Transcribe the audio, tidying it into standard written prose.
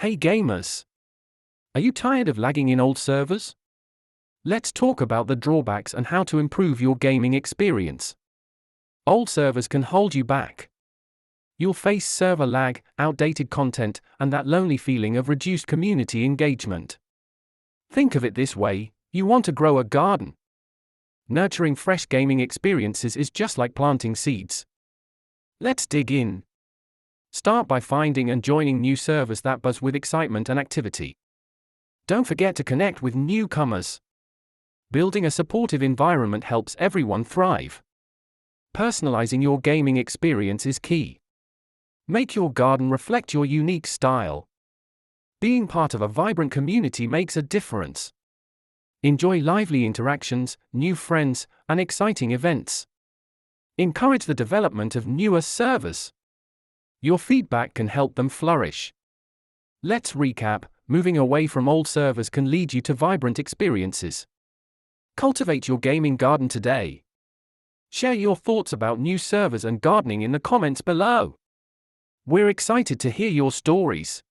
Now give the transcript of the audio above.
Hey gamers! Are you tired of lagging in old servers? Let's talk about the drawbacks and how to improve your gaming experience. Old servers can hold you back. You'll face server lag, outdated content, and that lonely feeling of reduced community engagement. Think of it this way: you want to grow a garden. Nurturing fresh gaming experiences is just like planting seeds. Let's dig in. Start by finding and joining new servers that buzz with excitement and activity. Don't forget to connect with newcomers. Building a supportive environment helps everyone thrive. Personalizing your gaming experience is key. Make your garden reflect your unique style. Being part of a vibrant community makes a difference. Enjoy lively interactions, new friends, and exciting events. Encourage the development of newer servers. Your feedback can help them flourish. Let's recap: moving away from old servers can lead you to vibrant experiences. Cultivate your gaming garden today. Share your thoughts about new servers and gardening in the comments below. We're excited to hear your stories.